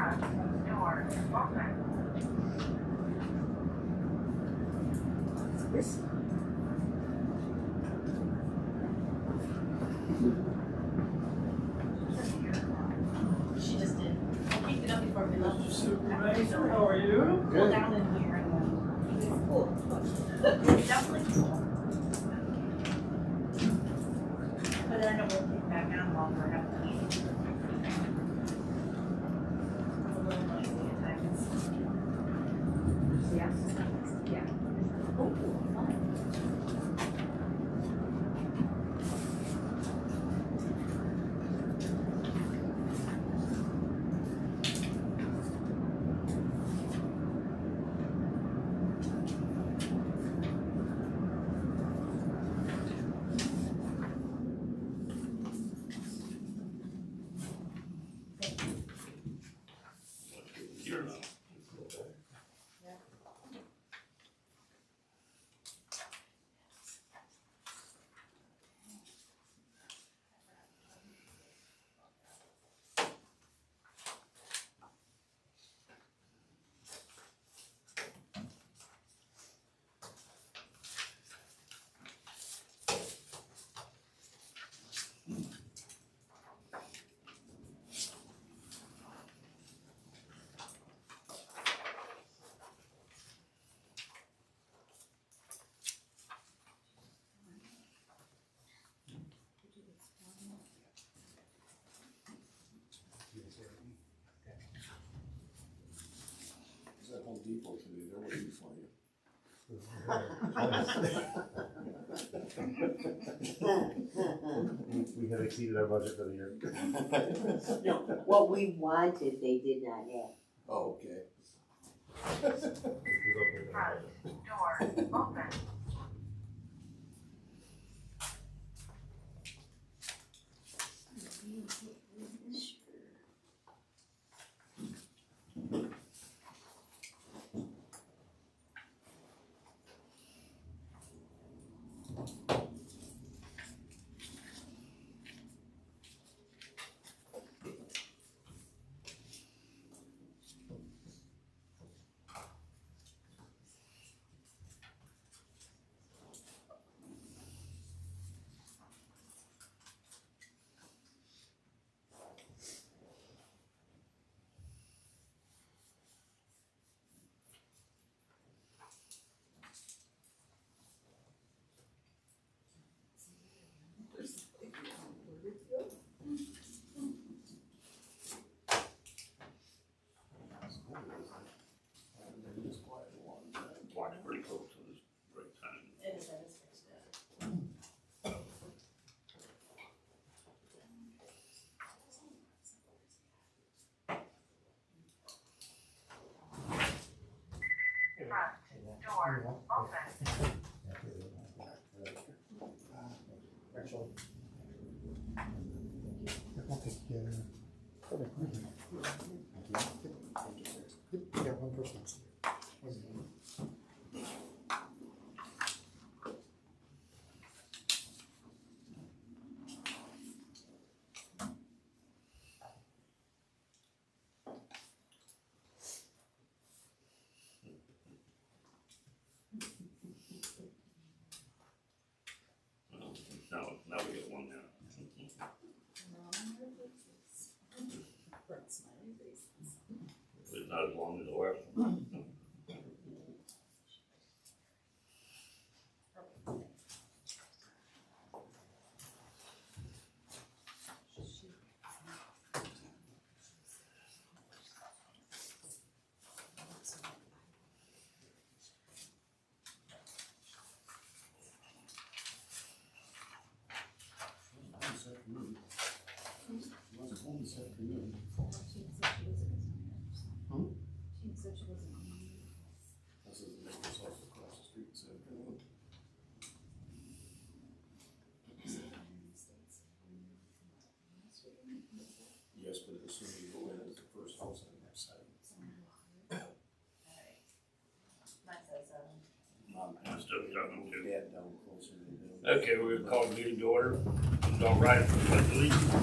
Door open. She just did. I picked it up before we left. Supervisor, how are you? Pull down in here and it's cool. It's definitely cool. But then it will kick back on while we're having the meeting. It's a little noisy at times. Yes? Yeah. Oh, fun. Home Depot today, they're waiting for you. We have exceeded our budget for the year. No, what we wanted, they did not have. Oh, okay. Door open. Pretty close to this break time. It is, that is fixed. Door open. Actually, I'll take care. Yeah, one person. Now we get one now. It's not as long as the last one. Yes, but as soon as you go in, it's the first house on the next side. Mine says, Mom passed Still talking to. dad down closer than him. Okay, we're gonna call the meeting to order. Don't write for pledge allegiance.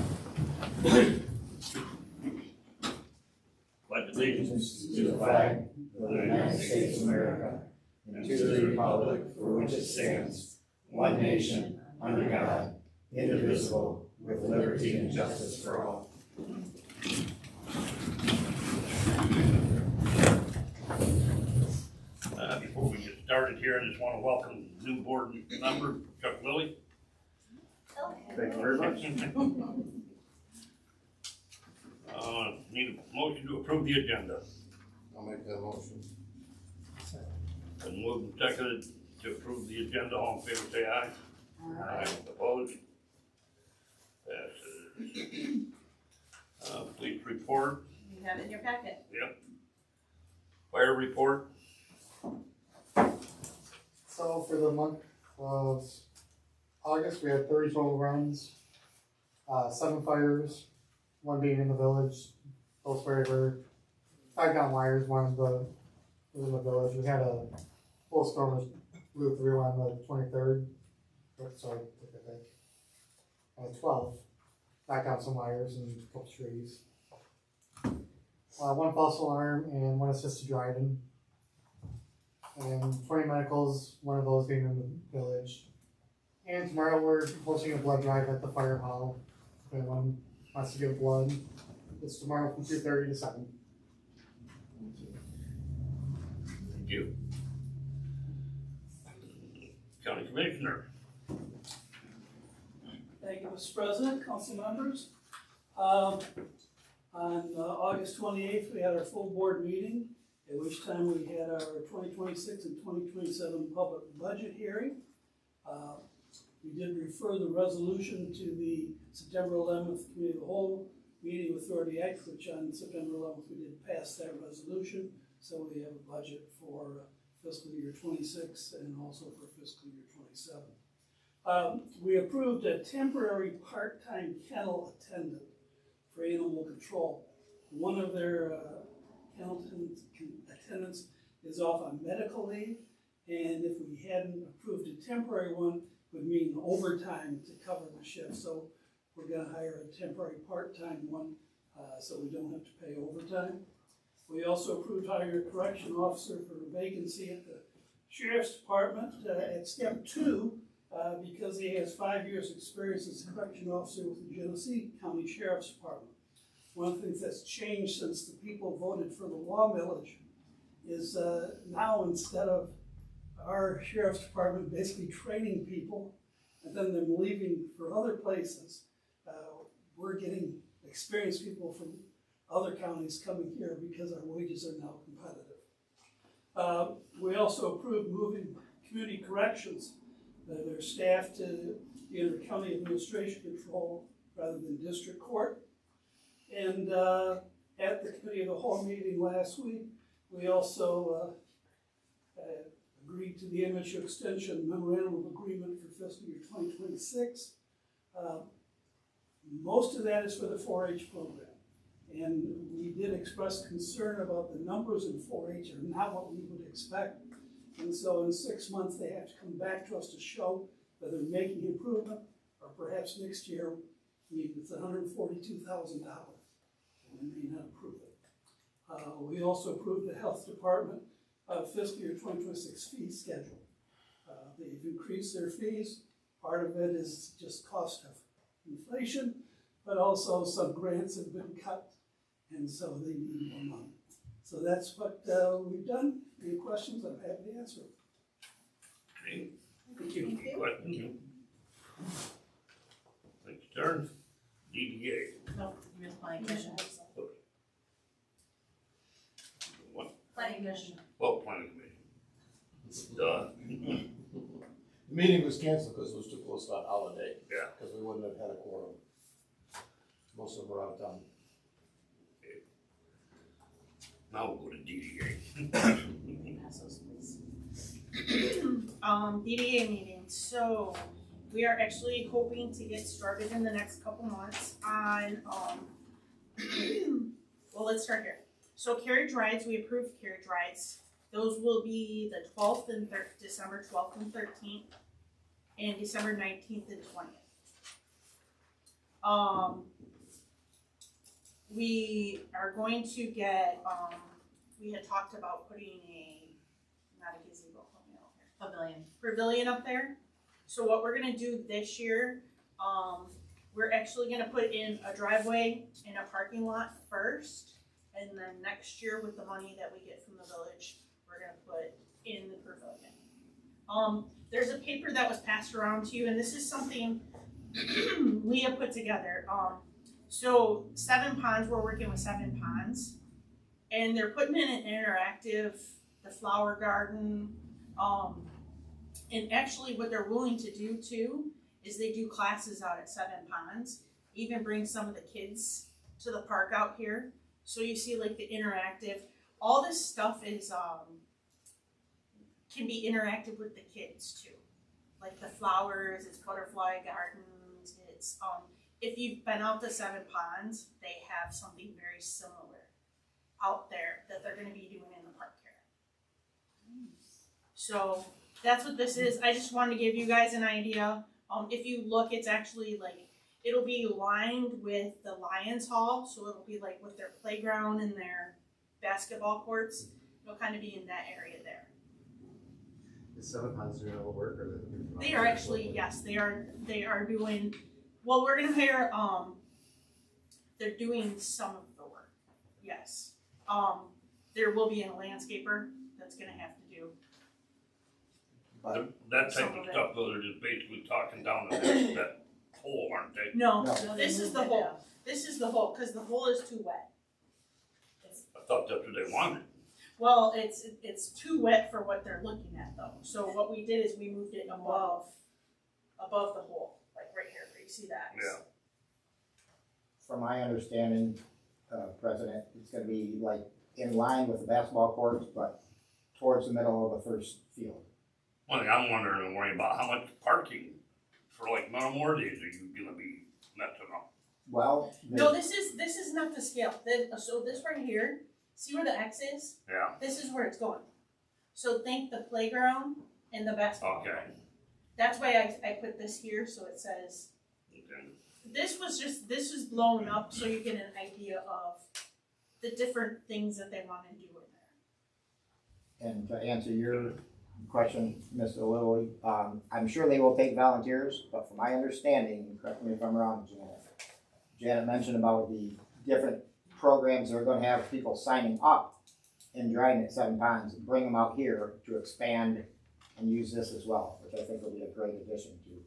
Pledge allegiance to the flag of the United States of America and to the republic for which it stands, one nation, under God, indivisible, with liberty and justice for all. Before we get started here, I just want to welcome new board member, Charles Lilly. Thank you very much. Need a motion to approve the agenda. I'll make that motion. And moved and seconded to approve the agenda. All in favor, say aye. Aye. Opposed? Passes. Police report. You have it in your packet. Yep. Fire report. So for the month of August, we had 30 total runs, 7 fires, 1 being in the village, both were 5 gallon wires, one was in the village. We had a full storm that blew through on the 23rd, sorry, 12th, knocked down some wires and a couple trees. 1 false alarm and 1 assisted driving. And 20 medicals, 1 of those being in the village. And tomorrow we're hosting a blood drive at the fire hall. If anyone wants to give blood, it's tomorrow from 2:30 to 7. Thank you. County Commissioner. Thank you, Mr. President, council members. On August 28th, we had our full board meeting, at which time we had our 2026 and 2027 public budget hearing. We did refer the resolution to the September 11th Committee of the Whole Meeting with Authority Act, which on September 11th we did pass that resolution. So we have a budget for fiscal year 26 and also for fiscal year 27. We approved a temporary part-time kennel attendant for animal control. One of their kennel attendants is off on medical leave, and if we hadn't approved a temporary one, it would mean overtime to cover the shift. So we're gonna hire a temporary part-time one, so we don't have to pay overtime. We also approved hiring a correction officer for a vacancy at the Sheriff's Department at step 2, because he has 5 years experience as a correction officer with the Genesee County Sheriff's Department. One of the things that's changed since the people voted for the law millage is now instead of our Sheriff's Department basically training people and then them leaving for other places, we're getting experienced people from other counties coming here because our wages are now competitive. We also approved moving community corrections, their staff to be under county administration control rather than district court. And at the Committee of the Whole meeting last week, we also agreed to the MSU Extension Memorandum of Agreement for fiscal year 2026. Most of that is for the 4-H program. And we did express concern about the numbers in 4-H are not what we would expect. And so in 6 months, they have to come back to us to show that they're making improvement, or perhaps next year, it's $142,000. We may not approve it. We also approved the Health Department fiscal year 2026 fee schedule. They've increased their fees. Part of it is just cost of inflation, but also some grants have been cut, and so they need more money. So that's what we've done. Any questions, I'm happy to answer. Okay. Thank you. Question. Next turn. DDA. No, you're the planning commission. What? Planning commission. Well, planning commission. The meeting was canceled because it was too close to a holiday. Yeah. Because we wouldn't have had a quorum. Most of them were out of town. Now we'll go to DDA. Pass those, please. DDA meeting. So we are actually hoping to get started in the next couple months on, well, let's start here. So carriage rides, we approved carriage rides. Those will be the 12th and December 12th and 13th, and December 19th and 20th. we are going to get, we had talked about putting not a gazebo, help me out here. Pavilion up there. So what we're gonna do this year, we're actually gonna put in a driveway and a parking lot first. And then next year, with the money that we get from the village, we're gonna put in the pavilion. There's a paper that was passed around to you, and this is something Leah put together. So 7 ponds, we're working with 7 ponds, and they're putting in an interactive, the flower garden, and actually what they're willing to do too is they do classes out at 7 ponds, even bring some of the kids to the park out here. So you see like the interactive, all this stuff is, can be interactive with the kids too. Like the flowers, it's butterfly gardens, it's, if you've been out to 7 ponds, they have something very similar out there that they're gonna be doing in the park here. So that's what this is. I just wanted to give you guys an idea. If you look, it's actually like, it'll be lined with the Lions Hall, so it'll be like with their playground and their basketball courts. It'll kind of be in that area there. Is 7 ponds doing all the work, or They are actually, yes, they are doing, well, we're gonna hire, they're doing some of the work, yes. There will be a landscaper that's gonna have to do. That type of stuff, though, they're just basically talking down that hole, aren't they? No, No. this is the hole. This is the hole, cause the hole is too wet. I thought that's what they wanted. Well, it's too wet for what they're looking at though. So what we did is we moved it above the hole, like right here, where you see that. Yeah. From my understanding, President, it's gonna be like in line with the basketball courts, but towards the middle of the first field. One thing I'm wondering and worrying about, how much parking for like Metamora days are you gonna be messing up? Well, No, this is not the scale. So this right here, see where the X is? Yeah, This is where it's going. So think the playground and the basketball. okay. court. That's why I put this here, so it says, Okay. this is blown up so you get an idea of the different things that they wanna do in there. and to answer your question, Mr. Lilly, I'm sure they will take volunteers, but from my understanding, correct me if I'm wrong, Janet mentioned about the different programs that are gonna have people signing up and driving at 7 ponds, bring them out here to expand and use this as well, which I think will be a great addition to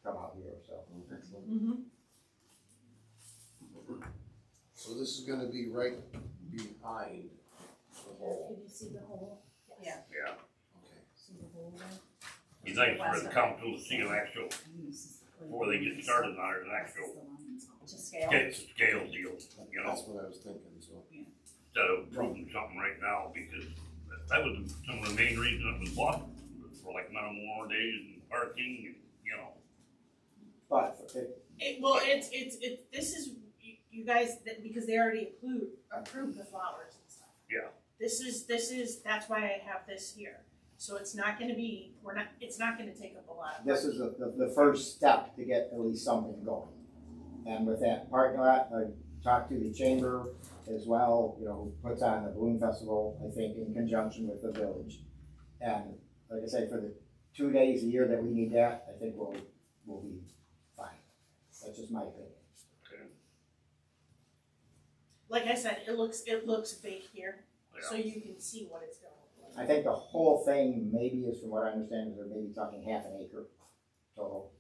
come out here, so. excellent. Mm-hmm. So this is gonna be right behind the hole. Can you see the hole? Yeah. Yeah. Okay. See the hole there? Be nice for the council to see an actual, before they get started on it, an actual To scale? scale deal, you know? That's what I was thinking, so. Instead of approving something right now, because that was some of the main reason it was bought, for like Metamora days and parking, and, you know. But This is, you guys, because they already approved the flowers and stuff. Yeah. This is, that's why I have this here. So it's not gonna be, it's not gonna take up a lot of. this is the first step to get at least something going. And with that parking lot, I talked to the chamber as well, you know, who puts on the balloon festival, I think, in conjunction with the village. And like I said, for the 2 days a year that we need that, I think we'll be fine. That's just my opinion. Like I said, it looks big here, so Yeah. you can see what it's going to look like. I think the whole thing maybe is, from what I understand, is they're maybe talking half an acre total.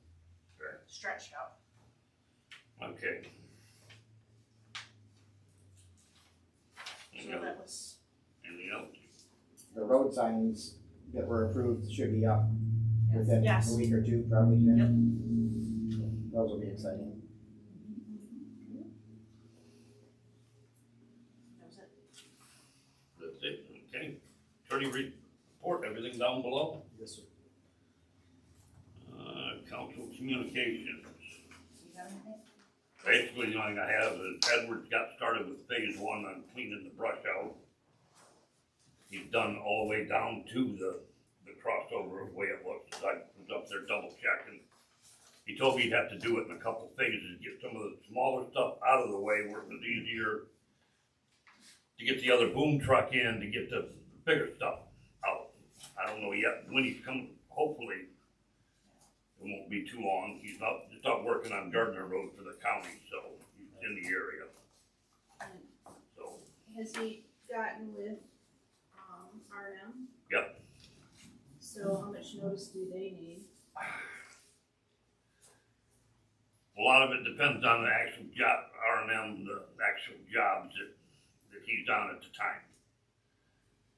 Stretched out. Okay. So that was, Anything else? The road signs that were approved should be up within Yes. a week or two, probably. Jim. Yep. Those will be exciting. that was it. That's it, okay. Attorney report, everything down below? Yes, sir. Council communications. You got anything? Basically, the only thing I have is Edward's got started with phase 1 on cleaning the brush out. He's done all the way down to the crossover, the way it looks. I was up there double checking. he told me he'd have to do it in a couple phases, get some of the smaller stuff out of the way where it was easier to get the other boom truck in, to get the bigger stuff out. I don't know yet when he's coming, hopefully it won't be too long. He's not working on Gardner Road for the county, so he's in the area. So, Has he gotten with, R&M? yep. So how much notice do they need? A lot of it depends on the actual job, R&M, the actual jobs that he's on at the time.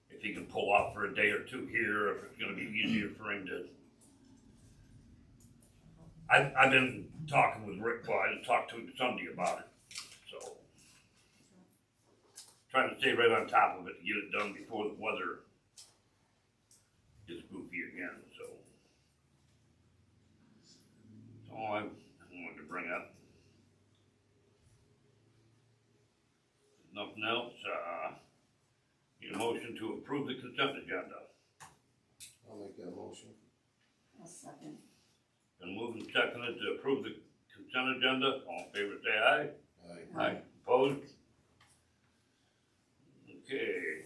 If he can pull off for a day or two here, if it's gonna be easier for him to. I've been talking with Rick, well, I talked to him Sunday about it, so. Trying to stay right on top of it to get it done before the weather gets goofy again, so. So I wanted to bring up. Nothing else, need a motion to approve the consent agenda. I'll make that motion. A second. Been moved and seconded to approve the consent agenda, all in favor say aye. Aye. Aye. Opposed? Okay.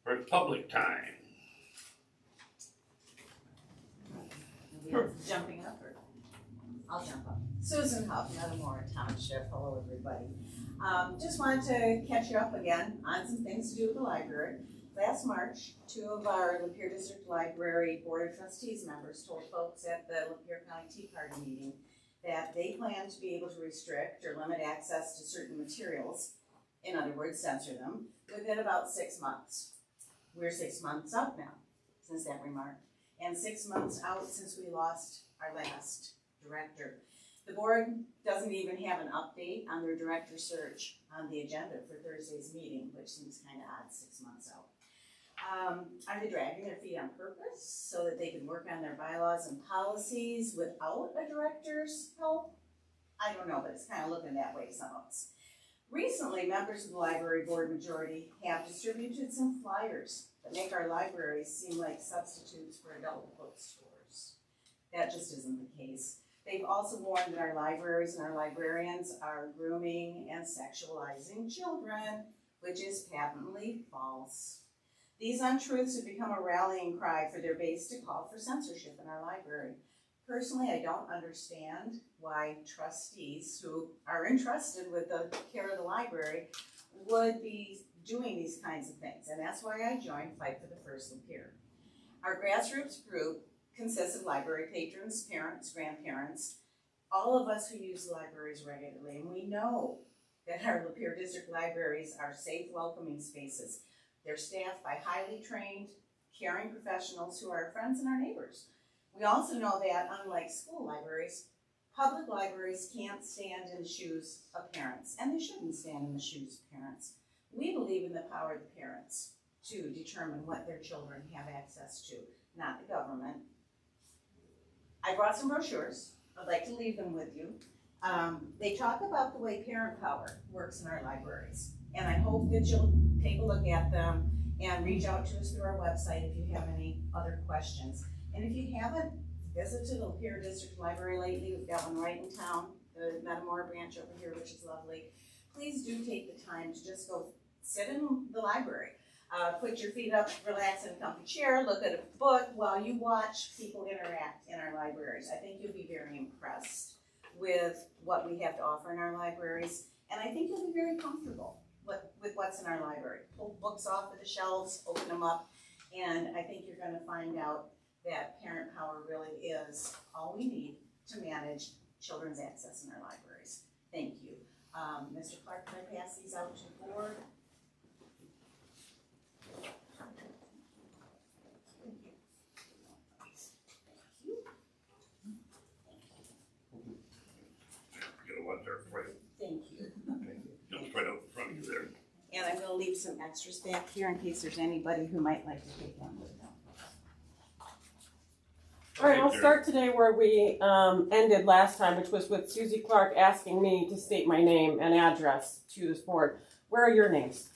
First public time. Jumping up or? I'll jump up. Susan Huff, Metamora Township. Hello, everybody. Just wanted to catch you up again on some things to do with the library. Last March, 2 of our Lapeer District Library Board of Trustees members told folks at the Lapeer County Tea Party meeting that they plan to be able to restrict or limit access to certain materials, in other words, censor them, within about 6 months. We're 6 months up now since that remark, and 6 months out since we lost our last director. The board doesn't even have an update on their director search on the agenda for Thursday's meeting, which seems kind of odd 6 months out. Are they dragging their feet on purpose so that they can work on their bylaws and policies without a director's help? I don't know, but it's kind of looking that way some of us. Recently, members of the library board majority have distributed some flyers that make our libraries seem like substitutes for adult bookstores. That just isn't the case. They've also warned that our libraries and our librarians are grooming and sexualizing children, which is patently false. These untruths have become a rallying cry for their base to call for censorship in our library. Personally, I don't understand why trustees who are entrusted with the care of the library would be doing these kinds of things, and that's why I joined Fight for the First Lapeer. Our grassroots group consists of library patrons, parents, grandparents, all of us who use libraries regularly, and we know that our Lapeer District libraries are safe, welcoming spaces. They're staffed by highly trained, caring professionals who are our friends and our neighbors. We also know that, unlike school libraries, public libraries can't stand in the shoes of parents, and they shouldn't stand in the shoes of parents. We believe in the power of the parents to determine what their children have access to, not the government. I brought some brochures. I'd like to leave them with you. They talk about the way parent power works in our libraries, and I hope that you'll take a look at them and reach out to us through our website if you have any other questions. And if you haven't visited the Lapeer District Library lately, we've got one right in town, the Metamora branch over here, which is lovely. Please do take the time to just go sit in the library. Put your feet up, relax in a comfy chair, look at a book while you watch people interact in our libraries. I think you'll be very impressed with what we have to offer in our libraries, and I think you'll be very comfortable with what's in our library. Pull books off of the shelves, open them up, and I think you're going to find out that parent power really is all we need to manage children's access in our libraries. Thank you. Mr. Clark, can I pass these out to the board? Get a one there for you. Thank you. Jumps right out in front of you there. And I'm gonna leave some extras back here in case there's anybody who might like to take one with them. All right, I'll start today where we ended last time, which was with Suzy Clark asking me to state my name and address to this board. Where are your names?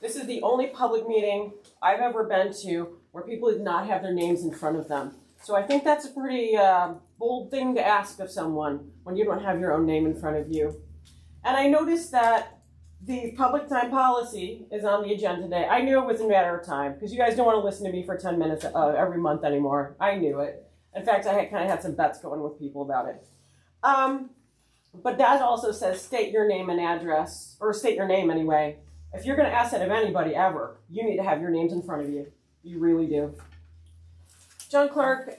This is the only public meeting I've ever been to where people did not have their names in front of them. So I think that's a pretty bold thing to ask of someone when you don't have your own name in front of you. And I noticed that the public time policy is on the agenda today. I knew it was a matter of time because you guys don't want to listen to me for 10 minutes every month anymore. I knew it. In fact, I kind of had some bets going with people about it. But that also says state your name and address, or state your name anyway. If you're going to ask that of anybody ever, you need to have your names in front of you. You really do. John Clark,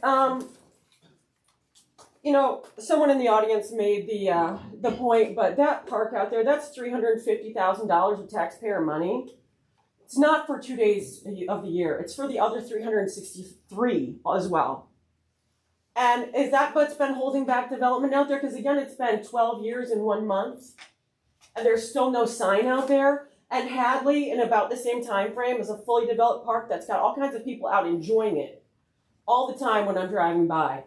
you know, someone in the audience made the point, but that park out there, that's $350,000 of taxpayer money. It's not for 2 days of the year. It's for the other 363 as well. And is that what's been holding back development out there? Because again, it's been 12 years in 1 month, and there's still no sign out there. And Hadley, in about the same time frame, is a fully developed park that's got all kinds of people out enjoying it all the time when I'm driving by.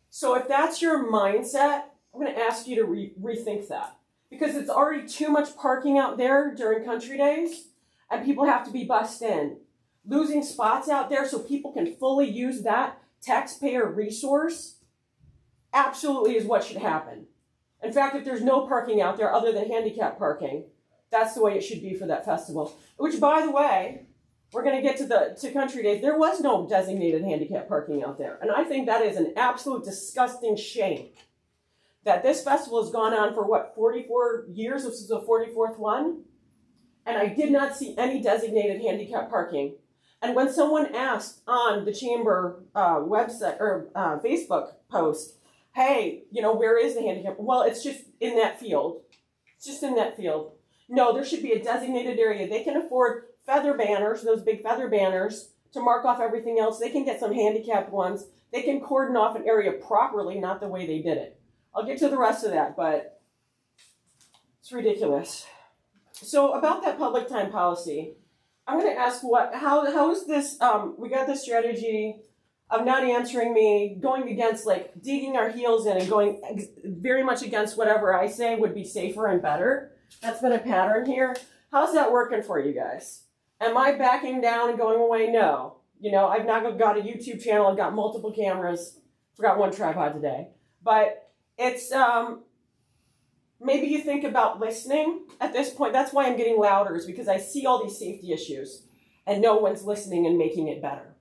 So if that's your mindset, I'm going to ask you to rethink that. Because it's already too much parking out there during country days, and people have to be bussed in. Losing spots out there so people can fully use that taxpayer resource absolutely is what should happen. In fact, if there's no parking out there other than handicap parking, that's the way it should be for that festival. Which, by the way, we're going to get to Country Days. There was no designated handicap parking out there. And I think that is an absolute disgusting shame that this festival has gone on for, 44 years? This is the 44th one. And I did not see any designated handicap parking. And when someone asked on the chamber website or Facebook post, hey, you know, where is the handicap? Well, it's just in that field. It's just in that field. No, there should be a designated area. They can afford feather banners, those big feather banners, to mark off everything else. They can get some handicapped ones. They can cordon off an area properly, not the way they did it. I'll get to the rest of that, but it's ridiculous. So about that public time policy, I'm going to ask how is this, we got this strategy of not answering me, going against, like, digging our heels in and going very much against whatever I say would be safer and better. That's been a pattern here. How's that working for you guys? Am I backing down and going away? No. You know, I've now got a YouTube channel. I've got multiple cameras. Forgot one tripod today. But it's, maybe you think about listening at this point. That's why I'm getting louder, is because I see all these safety issues and no one's listening and making it better.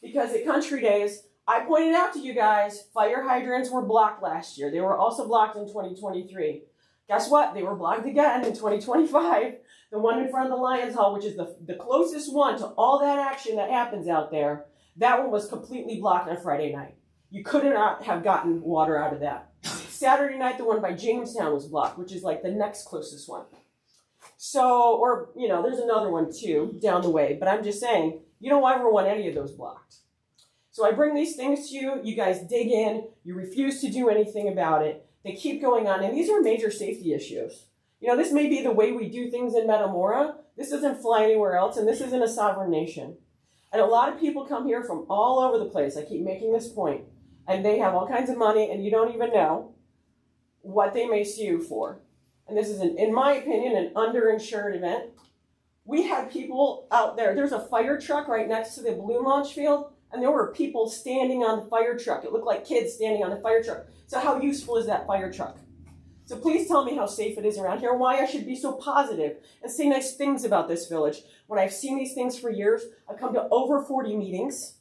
Because at Country Days, I pointed out to you guys, fire hydrants were blocked last year. They were also blocked in 2023. Guess what? They were blocked again in 2025. The one in front of the Lions Hall, which is the closest one to all that action that happens out there, that one was completely blocked on Friday night. You could not have gotten water out of that. Saturday night, the one by Jamestown was blocked, which is like the next closest one. So, or, you know, there's another one too down the way, but I'm just saying, you don't ever want any of those blocked. So I bring these things to you, you guys dig in, you refuse to do anything about it. They keep going on, and these are major safety issues. You know, this may be the way we do things in Metamora. This doesn't fly anywhere else, and this isn't a sovereign nation. And a lot of people come here from all over the place. I keep making this point. And they have all kinds of money, and you don't even know what they may sue you for. And this is, in my opinion, an underinsured event. We had people out there. There's a fire truck right next to the balloon launch field, and there were people standing on the fire truck. It looked like kids standing on the fire truck. So how useful is that fire truck? So please tell me how safe it is around here, why I should be so positive and say nice things about this village. When I've seen these things for years, I've come to over 40 meetings,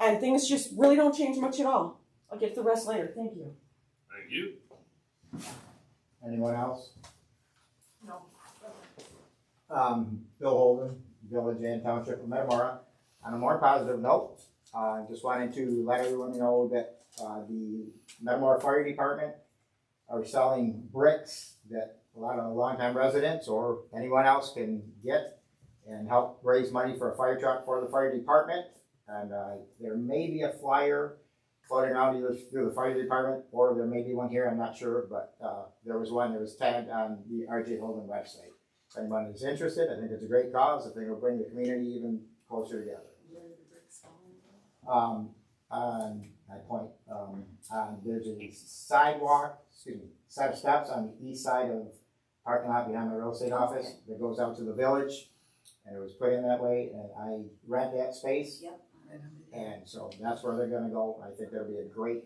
and things just really don't change much at all. I'll get to the rest later. Thank you. Thank you. Anyone else? No. Bill Holden, Village and Township of Metamora. On a more positive note, just wanted to let everyone know that the Metamora Fire Department are selling bricks that a lot of longtime residents or anyone else can get and help raise money for a fire truck for the fire department. And there may be a flyer floating around either through the fire department or there may be one here, I'm not sure, but there was one that was tagged on the RJ Holden website. If anyone is interested, I think it's a great cause. I think it'll bring the community even closer together. There's a set of steps on the east side of parking lot behind my real estate office that goes out to the village, and it was put in that way, and I rent that space. Yep. And so that's where they're gonna go. I think that'll be a great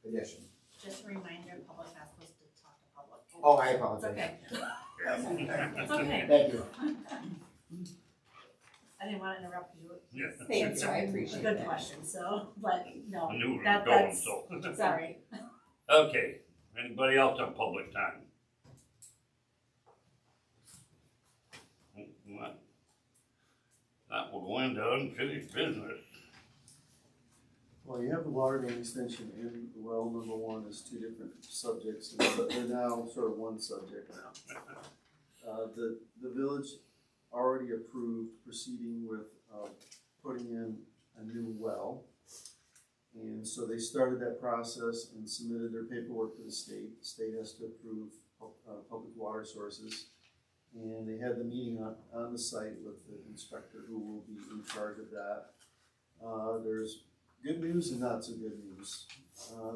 addition. Just a reminder, public not supposed to talk to public. Oh, I It's apologize. okay. It's okay. Thank you. I didn't want to interrupt you. Yeah. Thank you, I It's a good question, so, but no, I knew where that, it was going, that's, so. sorry. Okay, anybody else on public time? What? That will go into unfinished business. Well, you have the water main extension and well number one is two different subjects, but they're now sort of one subject now. The village already approved proceeding with, putting in a new well. And so they started that process and submitted their paperwork to the state. The state has to approve, public water sources. And they had the meeting on the site with the inspector who will be in charge of that. There's good news and not so good news.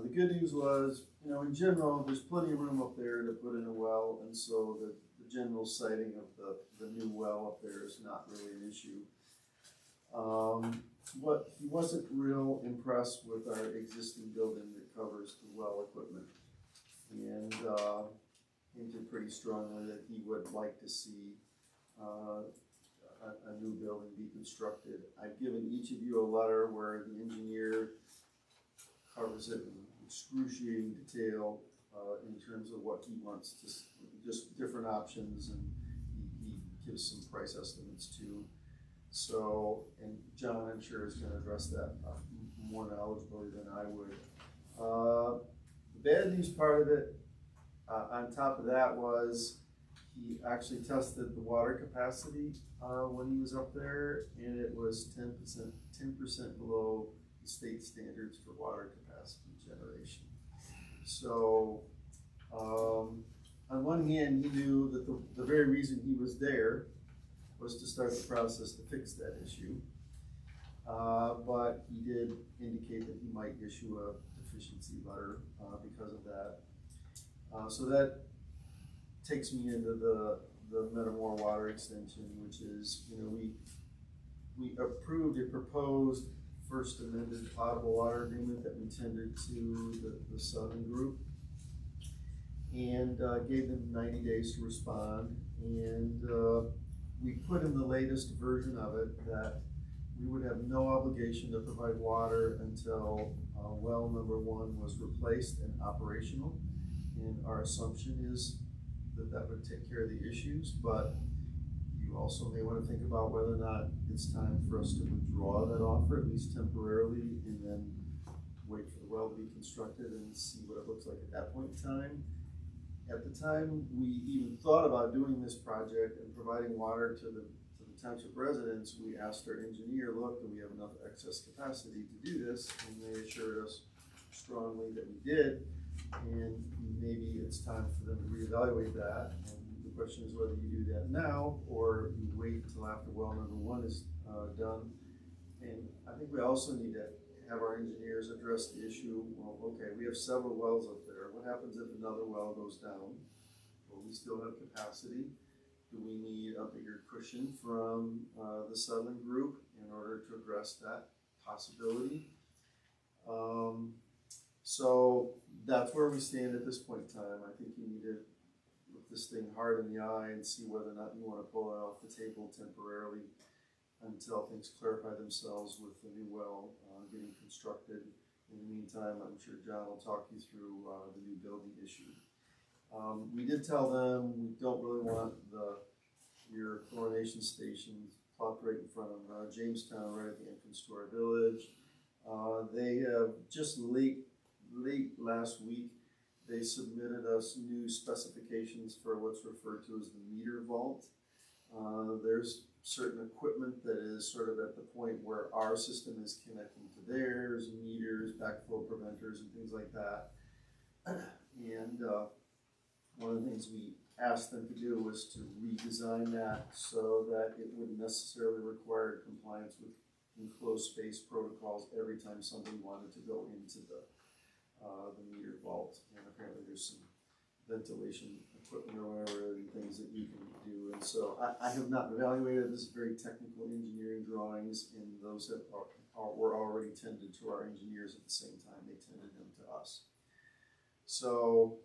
The good news was, in general, there's plenty of room up there to put in a well, and so the general siting of the new well up there is not really an issue. What he wasn't real impressed with our existing building that covers the well equipment, and hinted pretty strongly that he would like to see a new building be constructed. I've given each of you a letter where the engineer covers it in excruciating detail in terms of what he wants to, just different options, and he gives some price estimates too. So, and John, I'm sure, is going to address that more knowledgeably than I would. The bad news part of it, on top of that, was he actually tested the water capacity when he was up there, and it was 10% below the state standards for water capacity generation. So, on one hand, he knew that the very reason he was there was to start the process to fix that issue. But he did indicate that he might issue a deficiency letter because of that. So that takes me into the Metamora water extension, which is, we approved a proposed first amended potable water agreement that we tendered to the Southern group, and gave them 90 days to respond. And we put in the latest version of it that we would have no obligation to provide water until well number one was replaced and operational. And our assumption is that that would take care of the issues, but you also may want to think about whether or not it's time for us to withdraw that offer, at least temporarily, and then wait for the well to be constructed and see what it looks like at that point in time. At the time we even thought about doing this project and providing water to the township residents, we asked our engineer, look, do we have enough excess capacity to do this? And they assured us strongly that we did, and maybe it's time for them to reevaluate that. And the question is whether you do that now or you wait until after well number one is done. And I think we also need to have our engineers address the issue. Well, okay, we have several wells up there. What happens if another well goes down? Will we still have capacity? Do we need a bigger cushion from the Southern group in order to address that possibility? So that's where we stand at this point in time. I think you need to look this thing hard in the eye and see whether or not you want to pull it off the table temporarily until things clarify themselves with the new well getting constructed. In the meantime, I'm sure John will talk you through the new building issue. We did tell them we don't really want your chlorination station plopped right in front of Jamestown, right at the entrance to our village. They have just late last week, they submitted us new specifications for what's referred to as the meter vault. There's certain equipment that is sort of at the point where our system is connecting to theirs, meters, backflow preventers, and things like that. And one of the things we asked them to do was to redesign that so that it wouldn't necessarily require compliance with enclosed space protocols every time somebody wanted to go into the meter vault. And apparently there's some ventilation equipment or whatever and things that you can do. And so I have not evaluated this, very technical engineering drawings, and those were already tended to our engineers at the same time they tended them to us. So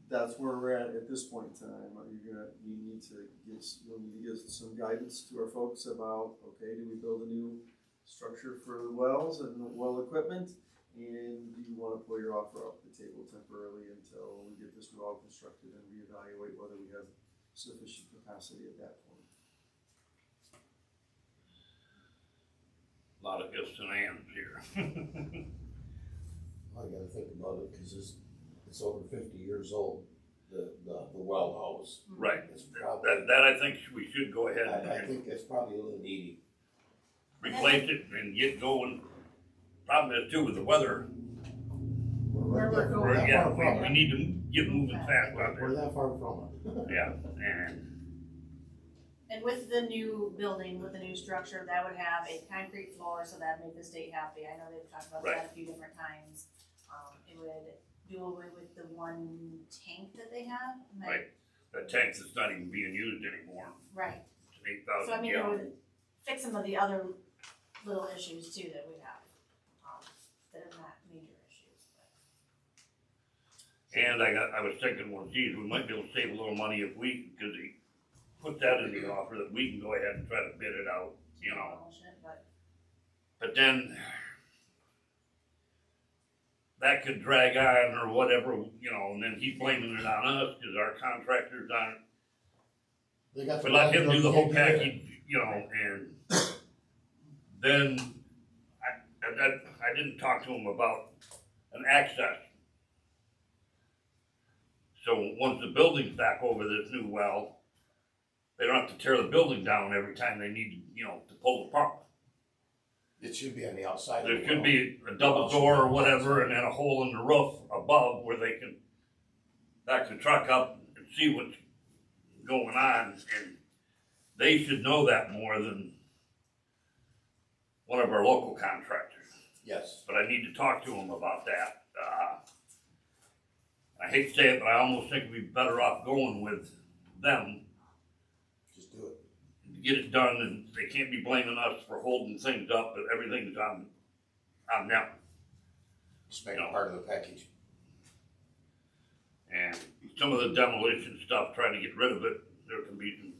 that's where we're at this point in time. You need to give some guidance to our folks about, okay, do we build a new structure for the wells and the well equipment? And do you want to pull your offer off the table temporarily until we get this well constructed and reevaluate whether we have sufficient capacity at that point? A lot of ifs and ands here. I gotta think about it, cause it's over 50 years old, the well house. Right, It's probably, that I think we should go ahead I and think it's probably a little needy. replace it and get going. Problem is too with the weather, We're that far we need to get moving fast out We're there. that far from it. Yeah, and And with the new building, with the new structure, that would have a concrete floor, so that'd make the state happy. I know they've talked about that a few different times. It would do away with the one tank that they have. Right. that tank that's not even being used anymore. Right. It's an 8,000 So I mean, it gallon. would fix some of the other little issues too that we have, that are not major issues, but. And I was thinking, well, geez, we might be able to save a little money if we, because he put that in the offer that we can go ahead and try to bid it out, you know. Bullshit, but. But then that could drag on or whatever, you know, and then he's blaming it on us because our contractors aren't. They got We let him do the whole package, you know, and then I didn't talk to him about an access. So once the building's back over this new well, they don't have to tear the building down every time they need, you know, to pull the pump. It should be on the outside of the There well. could be a double door or whatever, and then a hole in the roof above where they can back the truck up and see what's going on, and they should know that more than one of our local contractors. Yes. But I need to talk to them about that. I hate to say it, but I almost think we'd be better off going with them Just do it. to get it done, and they can't be blaming us for holding things up, but everything's on them. Just make it part of the package. And some of the demolition stuff, trying to get rid of it, there can be some,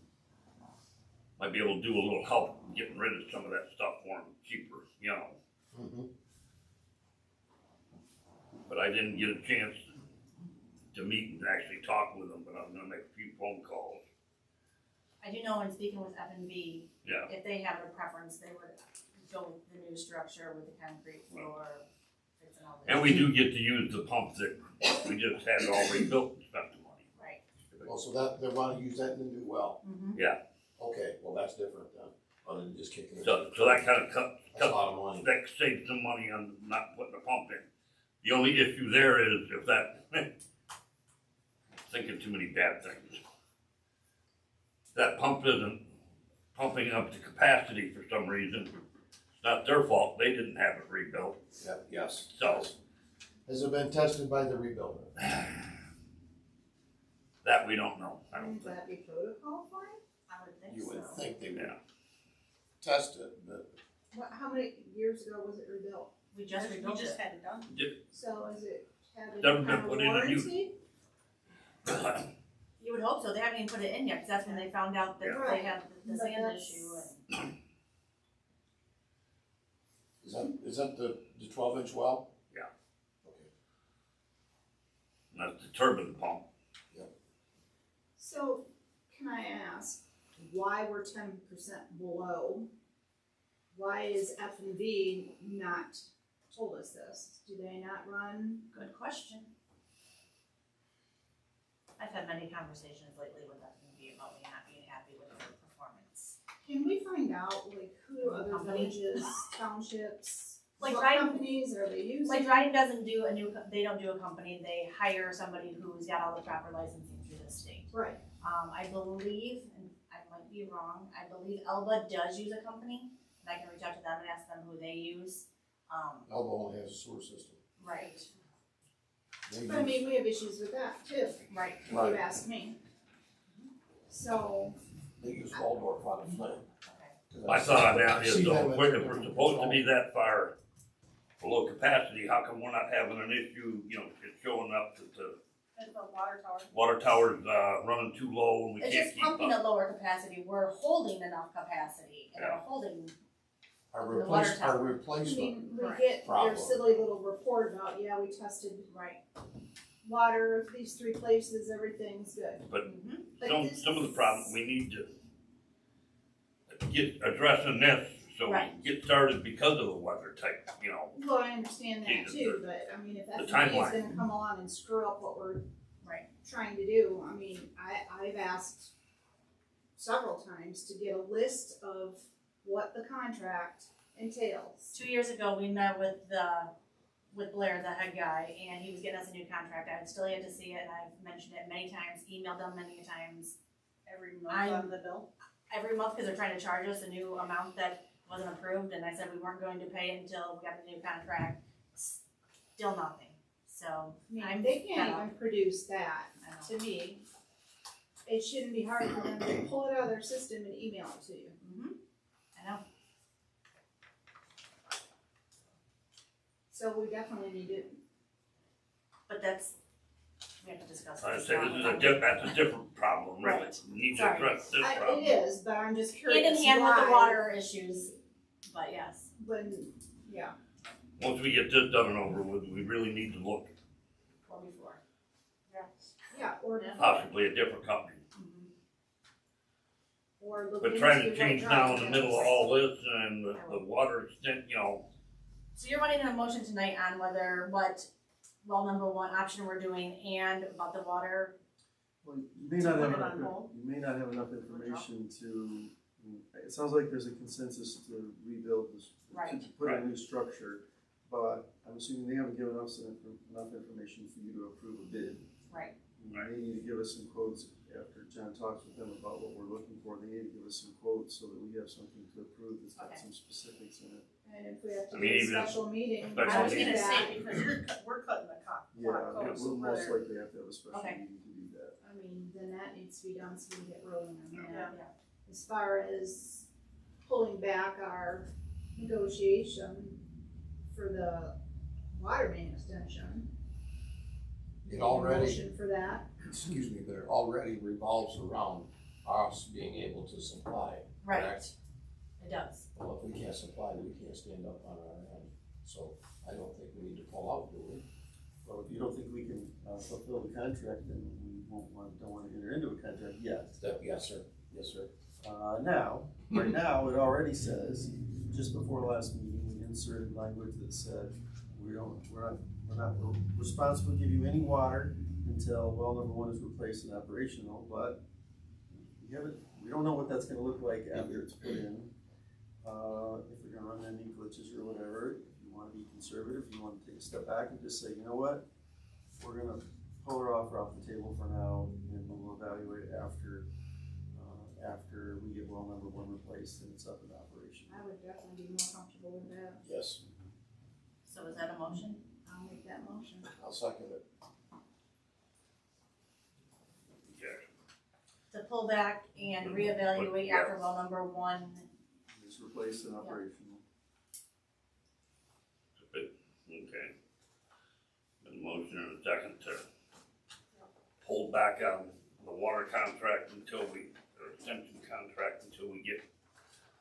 might be able to do a little help in getting rid of some of that stuff for them cheaper, you know. Mm-hmm. But I didn't get a chance to meet and actually talk with them, but I'm gonna make a few phone calls. I do know in speaking with F&B, Yeah, if they have a preference, they would go with the new structure with the concrete floor, fixing all the. and we do get to use the pump that we just had it all rebuilt and spent the money. Right. Well, so that, they wanna use that in the new well. Mm-hmm. Okay, well, that's different then, other than just kicking it. So that kind of That's a lot of money. that saves some money on not putting the pump in. The only issue there is if that, thinking too many bad things. That pump isn't pumping up to capacity for some reason. It's not their fault, they didn't have it rebuilt, Yeah, yes. so Has it been tested by the rebuilder? that we don't know, I don't Would think. that be protocol for it? I would think You so. would think they would Yeah, test it, but How many years ago was it rebuilt? We just rebuilt it. had it done. So is it had a Never been kind of put in a use. warranty? You would hope so, they haven't even put it in yet, cause that's when they found out that Yeah. they had the But sand that's- issue and. is that the 12-inch well? Yeah. Okay. and that's the turbine pump. So, can I ask, why we're 10% below? Why is F&B not told us this? Do they not run? Good question. I've had many conversations lately with F&B about me not being happy with their performance. Can we find out, like, who other Company? villages, townships, Like what Dryden- companies are they using? Like Dryden doesn't do a new, they don't do a company, they hire somebody who's got all the proper licensing through the state. Right, I believe, and I might be wrong, I believe Elba does use a company, and I can reach out to them and ask them who they use. Elbow only has a sewer system. Right, They but I use- mean, we have issues with that too, right. if you ask me. So, They use Waldorf on the flame Okay. My thought on that is, See though, them if we're at the- supposed to be that far below capacity, how come we're not having an issue, you know, it's showing up that the And the water tower. water tower's, running too low and we It's can't just keep pumping up? at lower capacity, we're holding enough capacity, and we're holding, Our The water replace, our tower. I replacement, mean, we Correct. get their Problem. silly little report about, yeah, we tested right. water, these 3 places, everything's good. But Mhm. But some, this some of the is- problems, we need to get addressing this, so we Right. get started because of the weather type, you know. Well, I understand that Jesus, too, but I mean, if the FEMA is timeline. gonna come along and screw up what we're Right. trying to do, I mean, I've asked several times to get a list of what the contract entails. 2 years ago, we met with Blair, the head guy, and he was getting us a new contract. I still had to see it, and I've mentioned it many times, emailed them many times, Every month I'm- on the bill. every month, because they're trying to charge us a new amount that wasn't approved, and I said we weren't going to pay it until we got the new contract. Still nothing, so, I mean, I'm they can't fed up. even produce that, I know. to me. It shouldn't be hard for them to pull it out of their system and email it to you. I know. So we definitely need it. But we have to discuss I this. say this is that's a different problem, really. Right. We need to Sorry. address this It problem. is, but I'm just curious Hand in hand with the why water issues, but yes. when, yeah. Once we get this done and over with, we really need to look Or before. Yeah, or, Yeah. possibly a different company. or look But into trying to what change job now in it the middle of is. all this and the water extent, you know, So you're wanting a motion tonight on what well number 1 option we're doing and about the water. Well, you may not To have put it on enough, hold? you may not have enough information to, it sounds like there's a consensus to rebuild this, Right. to put in a new structure, but I'm assuming they haven't given us enough information for you to approve a bid. Right. They need to give us some quotes after John talks with them about what we're looking for. They need to give us some quotes so that we have something to approve that's got Okay. some specifics in it. And if we have to I do mean, a even if- special meeting. special I was meeting. gonna that, say, because we're cutting the clock. Yeah, close we'll most further. likely have to have a special Okay. meeting to do that. I mean, then that needs to be done so we can get rolling on that. Yeah. As far as pulling back our negotiation for the water main extension. it already, Motion for that. excuse me, but it already revolves around us being able to supply. Right, correct? it does. Well, if we can't supply, we can't stand up on our end, so I don't think we need to pull out, do we? Well, if you don't think we can fulfill the contract, then we don't want to enter into a contract yet. Yes, sir, yes, sir. Right now, it already says, just before last meeting, we inserted language that said, we're not responsible to give you any water until well number 1 is replaced and operational, but we don't know what that's gonna look like after it's put in. If we're gonna run any glitches or whatever, if you wanna be conservative, you wanna take a step back and just say, you know what? We're gonna pull our offer off the table for now, and we'll evaluate it after we get well number 1 replaced and it's up in operation. I would definitely be more comfortable with that. Yes, So is that a motion? I'll make that motion. I'll second it. okay. To pull back and reevaluate Yeah. after well number 1. It's replaced and operational. Okay. Been a motion and a second to hold back on the water contract or extension contract until we get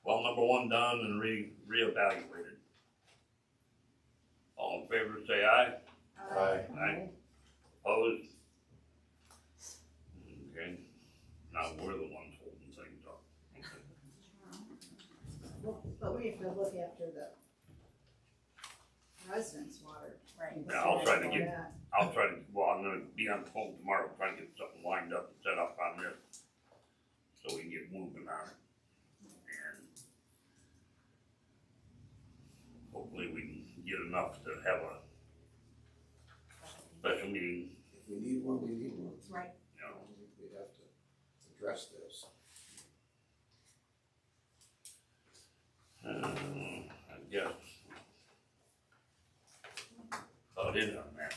well number 1 done and reevaluated. All in favor, say aye. Aye. Opposed? Okay. Now we're the ones holding things up. But we have to look after the residents' water. Right. Yeah, I'll try to well, I'm gonna be on the phone tomorrow, trying to get something lined up and set up on this, so we can get moving on it. And hopefully we can get enough to have a special meeting, If we need one, we need one. Right. you know. We have to address this. I guess. About it on that,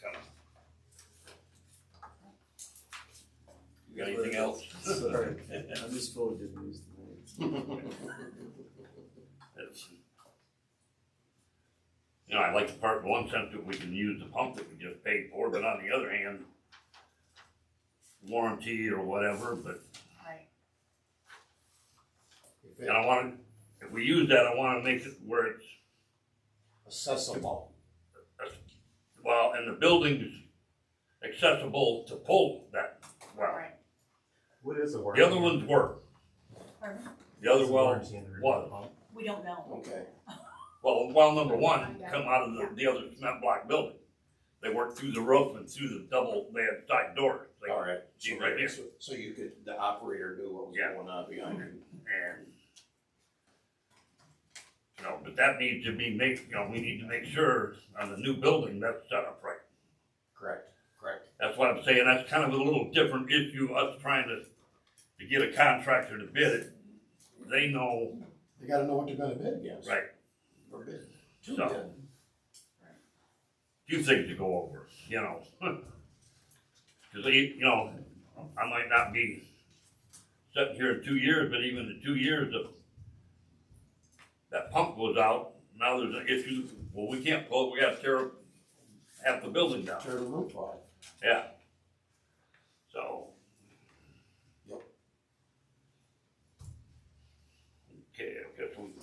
kinda. You got anything else? Sorry, I'm just full of good news tonight. It's, you know, I like the part in one sense that we can use the pump that we just paid for, but on the other hand, warranty or whatever, but. Right. If And I want to, if we use that, I want to make it where it's, accessible. well, and the building's accessible to pull that well. Right. What is the word? The other ones work. Pardon? The other well was. We don't know. Okay. Well, well number one come out of the other cement block building. They worked through the roof and through the double, they had side doors. They All right. see right here. So you could, the operator knew what was Yeah. going on behind you. And, you know, but that needs to be made, you know, we need to make sure on the new building that's set up right. Correct. That's what I'm saying, that's kind of a little different issue, us trying to get a contractor to bid it. They know, They gotta know what they're gonna bid against. right, Or bid. So- To bid. few things to go over, you know. Cause you know, I might not be sitting here in 2 years, but even in 2 years, if that pump goes out, now there's an issue, well, we can't pull it, we gotta tear half the building down. Tear the roof off. Yeah. So. Yep. Okay, I guess we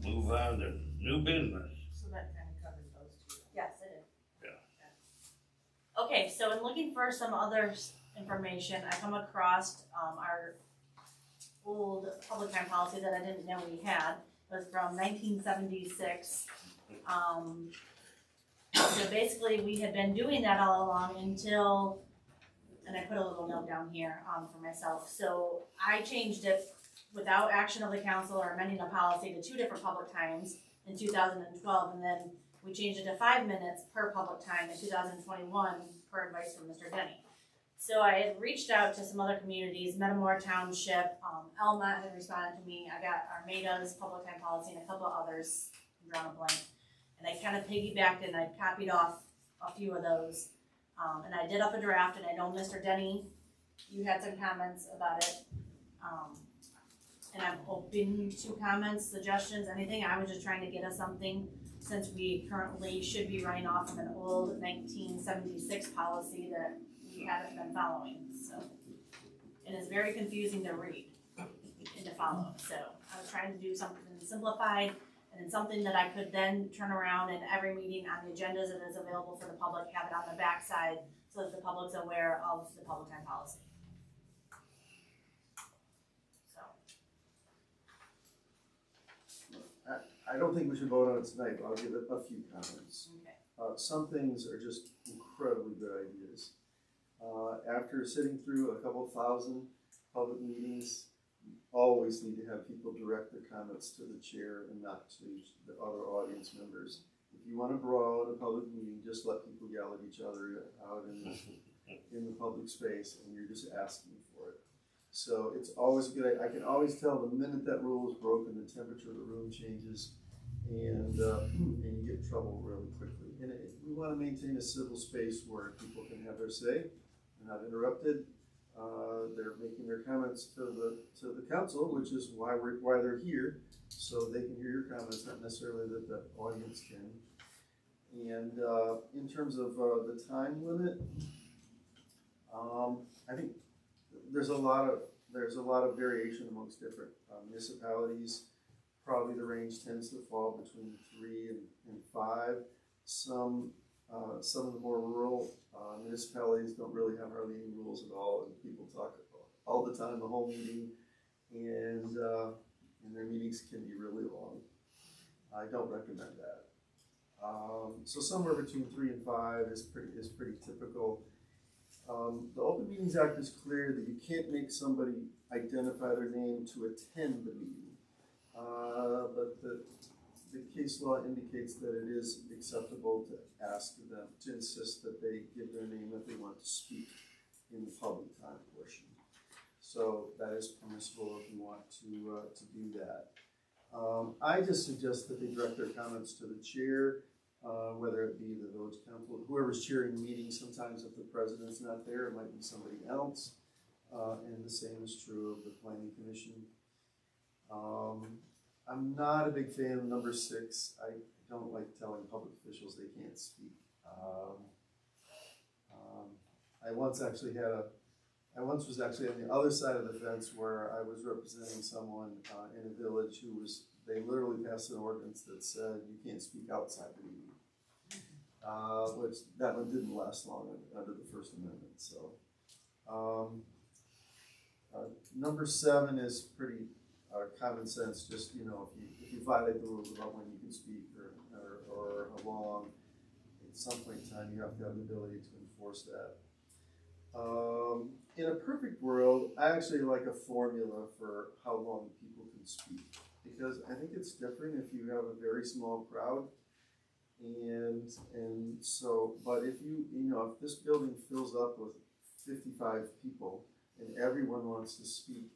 move on to new business. So that kind of covers those two. Yes, it is. Yeah. Okay, so in looking for some other information, I come across, our old public time policy that I didn't know we had. It was from 1976. So basically, we had been doing that all along until, and I put a little note down here, for myself. So I changed it without action of the council or amending the policy to 2 different public times in 2012, and then we changed it to 5 minutes per public time in 2021 per advice from Mr. Denney. So I had reached out to some other communities, Metamora Township, Elma had responded to me, I got Armada's public time policy and a couple of others, I'm drawing a blank. And I kind of piggybacked and I copied off a few of those. And I did up a draft, and I know Mr. Denney, you had some comments about it. And I'm open to comments, suggestions, anything. I was just trying to get us something, since we currently should be running off of an old 1976 policy that we haven't been following, so. And it's very confusing to read and to follow, so I was trying to do something simplified and something that I could then turn around in every meeting on the agendas that is available for the public, have it on the backside so that the public's aware of the public time policy. So. I don't think we should vote on it tonight, but I'll give it a few comments. Okay. Some things are just incredibly good ideas. After sitting through a couple thousand public meetings, you always need to have people direct their comments to the chair and not to the other audience members. If you want to brawl at a public meeting, just let people yell at each other out in the public space, and you're just asking for it. So it's always a good idea. I can always tell the minute that rule is broken, the temperature of the room changes, and you get in trouble really quickly. And we want to maintain a civil space where people can have their say, they're not interrupted. They're making their comments to the council, which is why they're here, so they can hear your comments, not necessarily that the audience can. And in terms of the time limit, I think there's a lot of variation amongst different municipalities. Probably the range tends to fall between 3 and 5. Some of the more rural municipalities don't really have hardly any rules at all, and people talk all the time, the whole meeting, and their meetings can be really long. I don't recommend that. So somewhere between 3 and 5 is pretty typical. The Open Meetings Act is clear that you can't make somebody identify their name to attend the meeting, but the case law indicates that it is acceptable to ask them, to insist that they give their name if they want to speak in the public time portion. So that is permissible if you want to do that. I just suggest that they direct their comments to the chair, whether it be the village council, whoever's chairing the meeting. Sometimes if the president's not there, it might be somebody else. and the same is true of the planning commission. I'm not a big fan of number 6. I don't like telling public officials they can't speak. I once was actually on the other side of the fence where I was representing someone in a village they literally passed an ordinance that said you can't speak outside the meeting. Which that one didn't last long under the First Amendment, so. Number 7 is pretty common sense, just, if you violate the rules about when you can speak or how long, at some point in time, you have to have the ability to enforce that. In a perfect world, I actually like a formula for how long people can speak, because I think it's different if you have a very small crowd. And so, but if if this building fills up with 55 people and everyone wants to speak,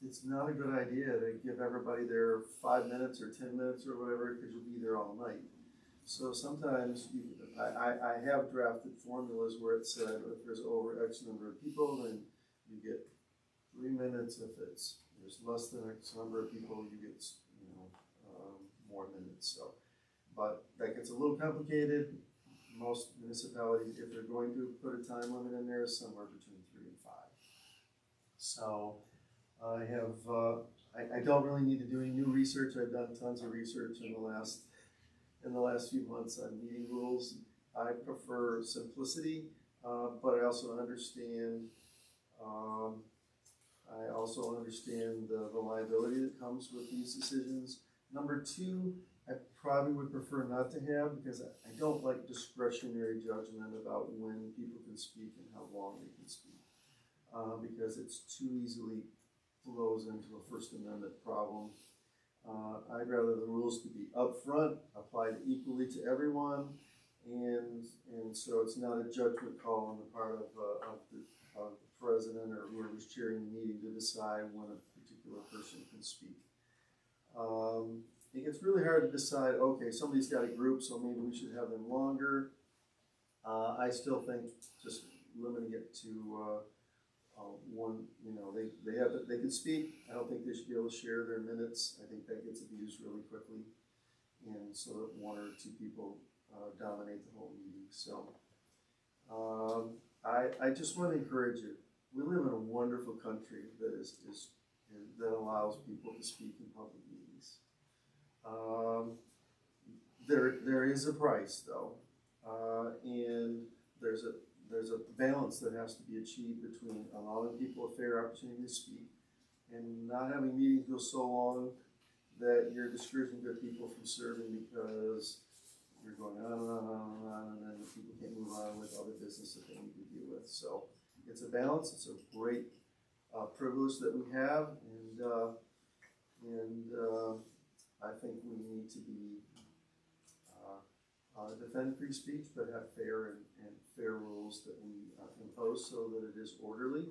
it's not a good idea to give everybody their 5 minutes or 10 minutes or whatever, because you'll be there all night. So sometimes I have drafted formulas where it said if there's over X number of people, then you get 3 minutes. If there's less than X number of people, you get more minutes. So, but that gets a little complicated. Most municipalities, if they're going to put a time limit in there, is somewhere between 3 and 5. So I have I don't really need to do any new research. I've done tons of research in the last few months on meeting rules. I prefer simplicity, but I also understand the liability that comes with these decisions. Number 2, I probably would prefer not to have, because I don't like discretionary judgment about when people can speak and how long they can speak, because it's too easily flows into a First Amendment problem. I'd rather the rules to be upfront, applied equally to everyone, and so it's not a judgment call on the part of the president or whoever's chairing the meeting to decide when a particular person can speak. It gets really hard to decide, okay, somebody's got a group, so maybe we should have them longer. I still think just limiting it to one, they can speak. I don't think they should be able to share their minutes. I think that gets abused really quickly, and so that 1 or 2 people dominate the whole meeting. So I just want to encourage you. We live in a wonderful country that allows people to speak in public meetings. There is a price, though, and there's a balance that has to be achieved between allowing people a fair opportunity to speak and not having meetings go so long that you're discouraging good people from serving because you're going on and on and on and on, and then the people can't move on with other business that they need to deal with. So it's a balance. It's a great privilege that we have, and I think we need to be defend free speech, but have fair and fair rules that we impose so that it is orderly.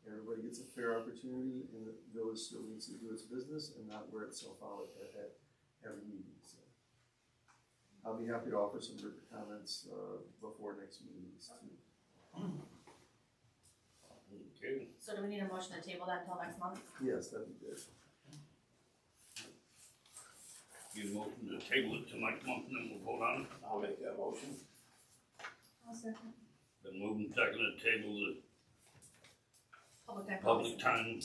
Everybody gets a fair opportunity, and the village still needs to do its business and not wear itself out at every meeting. So I'll be happy to offer some written comments before next meetings too. Okay. So do we need a motion to table that until next month? Yes, that'd be good. You motion to table it till next month, and then we'll vote on it. I'll make that motion. I'll second. Then move and second to table the Public public time.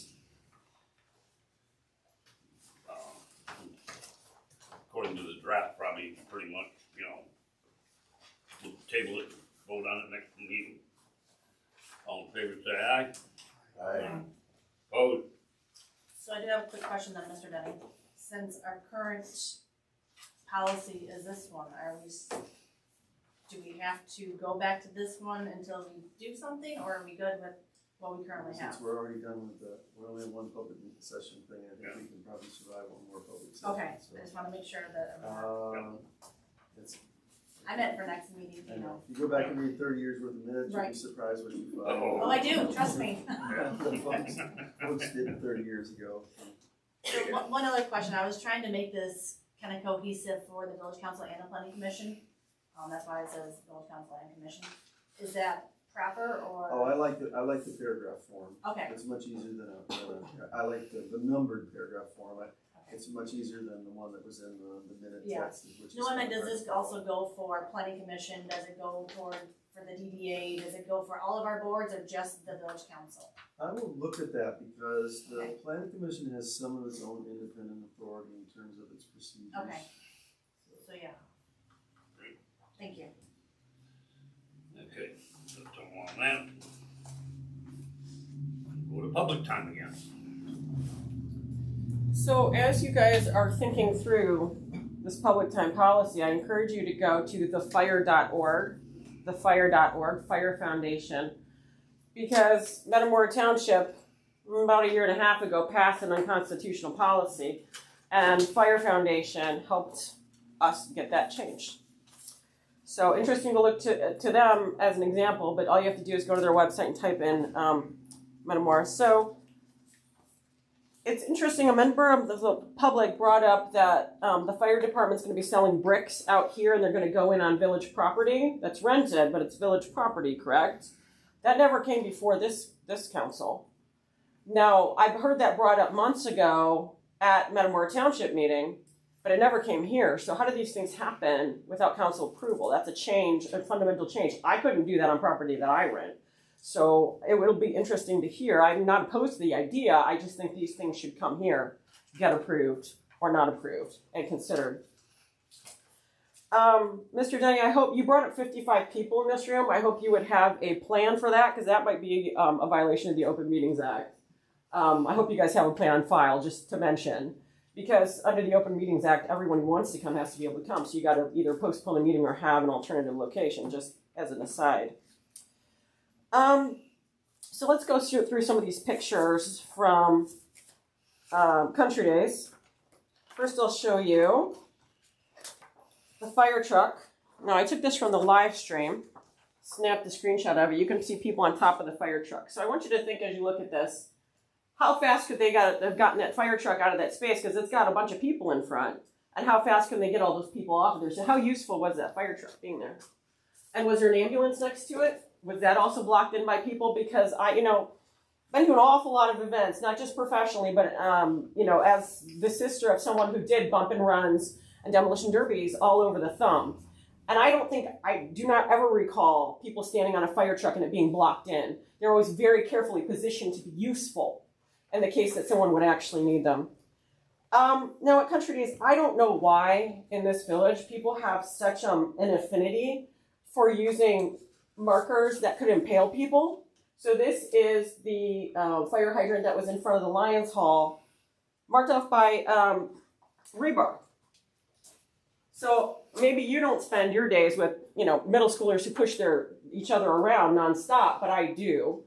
According to the draft, probably pretty much, we'll table it, vote on it next meeting. All in favor, say aye. Aye. Opposed? So I do have a quick question then, Mr. Denney. Since our current policy is this one, do we have to go back to this one until we do something, or are we good with what we currently have? Since we're already done with we only have one public session thing, I think we can probably survive one more public session. Okay, So, I just wanna make sure that, I I meant for next meeting, I know. If you go back and read 30 years worth of minutes, you'll be Right. surprised what you find. Oh, I do, trust me. Folks did it 30 years ago. So one other question, I was trying to make this kind of cohesive for the village council and the planning commission. That's why it says village council and commission. Is that proper or? Oh, I like the paragraph form. Okay. It's much easier than I like the numbered paragraph form. It's much easier than the one that was in the minute Yeah. text. Which is Luana, kind of does this also go for planning commission? Does it go for the DDA? Does it go for all of our boards or just the village council? I will look at that because the Okay. planning commission has some of its own independent authority in terms of its procedures. Okay. So yeah. Thank you. Okay, so on that. Go to public time again. So as you guys are thinking through this public time policy, I encourage you to go to thefire.org, Fire Foundation, because Metamora Township, about a year and a half ago, passed an unconstitutional policy, and Fire Foundation helped us get that changed. So interesting to look to them as an example, but all you have to do is go to their website and type in Metamora. So it's interesting, a member of the public brought up that the fire department's going to be selling bricks out here and they're going to go in on village property that's rented, but it's village property, correct? That never came before this council. Now, I've heard that brought up months ago at Metamora Township meeting, but it never came here. So how do these things happen without council approval? That's a change, a fundamental change. I couldn't do that on property that I rent. So it will be interesting to hear. I'm not opposed to the idea. I just think these things should come here, get approved or not approved and considered. Mr. Denney, I hope you brought up 55 people in this room. I hope you would have a plan for that because that might be a violation of the Open Meetings Act. I hope you guys have a plan on file, just to mention, because under the Open Meetings Act, everyone who wants to come has to be able to come. So you got to either postpone a meeting or have an alternative location, just as an aside. So let's go through some of these pictures from Country Days. First, I'll show you the fire truck. Now, I took this from the live stream, snapped the screenshot of it. You can see people on top of the fire truck. So I want you to think as you look at this, how fast could they have gotten that fire truck out of that space? Because it's got a bunch of people in front. And how fast can they get all those people off of there? So how useful was that fire truck being there? And was there an ambulance next to it? Was that also blocked in by people? Because been to an awful lot of events, not just professionally, but, as the sister of someone who did bump and runs and demolition derbies all over the thumb. And I do not ever recall people standing on a fire truck and it being blocked in. They're always very carefully positioned to be useful in the case that someone would actually need them. Now at Country Days, I don't know why in this village people have such an affinity for using markers that could impale people. So this is the fire hydrant that was in front of the Lions Hall, marked off by rebar. So maybe you don't spend your days with, middle schoolers who push each other around nonstop, but I do.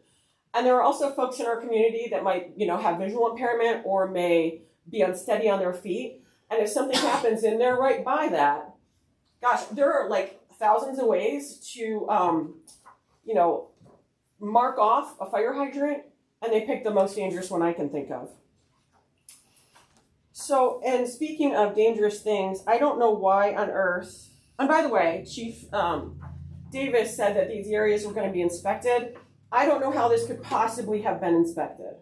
And there are also folks in our community that might, have visual impairment or may be unsteady on their feet. And if something happens and they're right by that, gosh, there are like thousands of ways to, mark off a fire hydrant, and they pick the most dangerous one I can think of. So, and speaking of dangerous things, I don't know why on earth, and by the way, Chief Davis said that these areas were going to be inspected. I don't know how this could possibly have been inspected.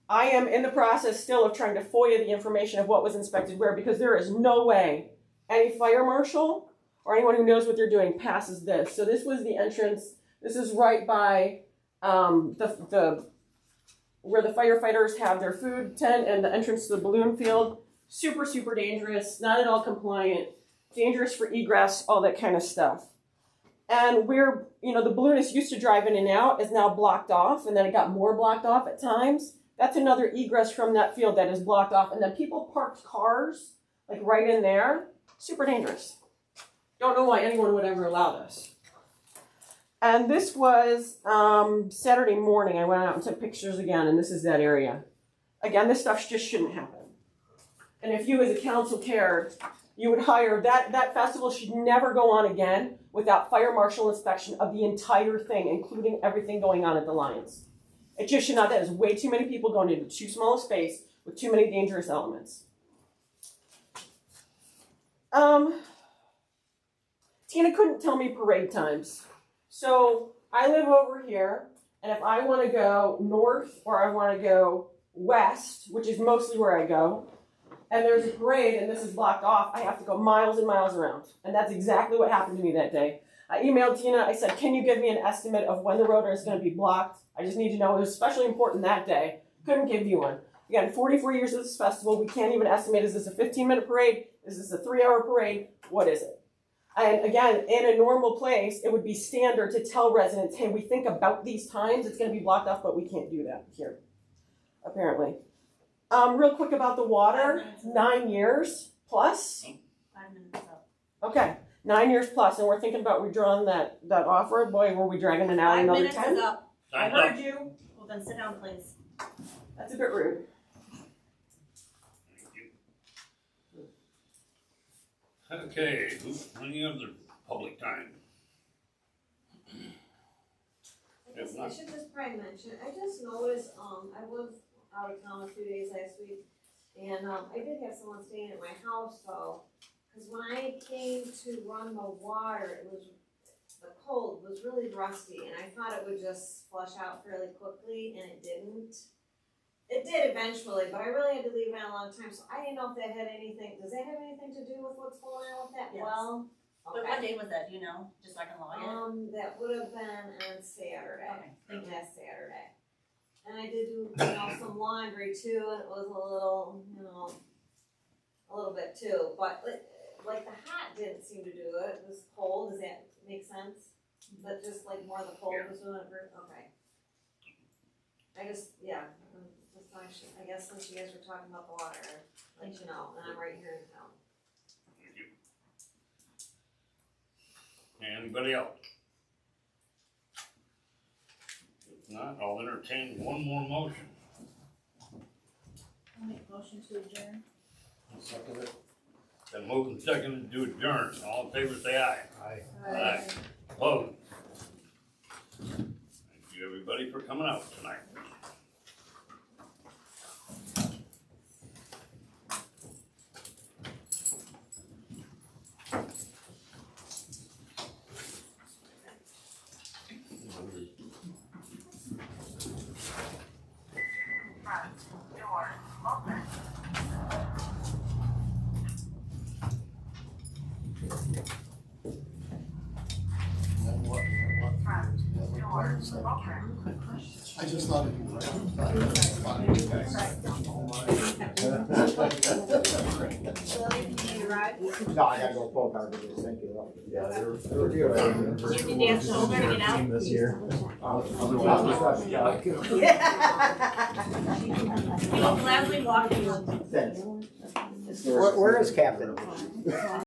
I am in the process still of trying to FOIA the information of what was inspected where, because there is no way any fire marshal or anyone who knows what they're doing passes this. So this was the entrance. This is right by where the firefighters have their food tent and the entrance to the balloon field. Super, super dangerous, not at all compliant, dangerous for egress, all that kind of stuff. And where, the balloonist used to drive in and out is now blocked off, and then it got more blocked off at times. That's another egress from that field that is blocked off. And then people parked cars, like right in there. Super dangerous. Don't know why anyone would ever allow this. And this was Saturday morning. I went out and took pictures again, and this is that area. Again, this stuff just shouldn't happen. And if you as a council cared, you would hire, that festival should never go on again without fire marshal inspection of the entire thing, including everything going on at the Lions. It just should not. That is way too many people going into too small a space with too many dangerous elements. Tina couldn't tell me parade times. So I live over here, and if I want to go north or I want to go west, which is mostly where I go, and there's a parade and this is blocked off, I have to go miles and miles around. And that's exactly what happened to me that day. I emailed Tina, I said, can you give me an estimate of when the road is going to be blocked? I just need to know. It was especially important that day. Couldn't give you one. Again, 44 years of this festival, we can't even estimate, is this a 15-minute parade? Is this a 3-hour parade? What is it? And again, in a normal place, it would be standard to tell residents, hey, we think about these times, it's going to be blocked off, but we can't do that here, apparently. Real quick about the water, 9 years plus. 5 minutes up. Okay, 9 years plus, and we're thinking about withdrawing that offer. Boy, were we dragging it out 5 another minutes 10? is up. I Time's heard up. you. Well, then sit down, please. That's a bit rude. Okay, any other public time? I should just probably mention, I just noticed, I was out of town a few days last week, and, I did have someone staying at my house though, cause when I came to run the water, the cold was really rusty, and I thought it would just flush out fairly quickly, and it didn't. It did eventually, but I really had to leave it on a long time, so I didn't know if that had anything, does that have anything to do with what's going on with that Yes. well? But what day was that, do you know? Just so I can log in. That would have been on Saturday, Okay, thank you. last Saturday. And I did do, some laundry too, and it was a little, a little bit too, but like the hot didn't seem to do it, it was cold, does that make sense? But just like more the cold was doing it, okay. I just, I guess since you guys were talking about the water, I'd let you know, and I'm right here in town. Anybody else? If not, I'll entertain one more motion. I'll make a motion to adjourn. I'll second it. Then move and second to adjourn. All in favor, say aye. Aye. Aye. Opposed? Thank you, everybody, for coming out tonight. Front door open. Front door open. I just thought it'd be No, I gotta go full card with this, thank you. Yeah, they're You need Dan Sauve to get out. this year. We will gladly walk you. Thanks. Where is Captain?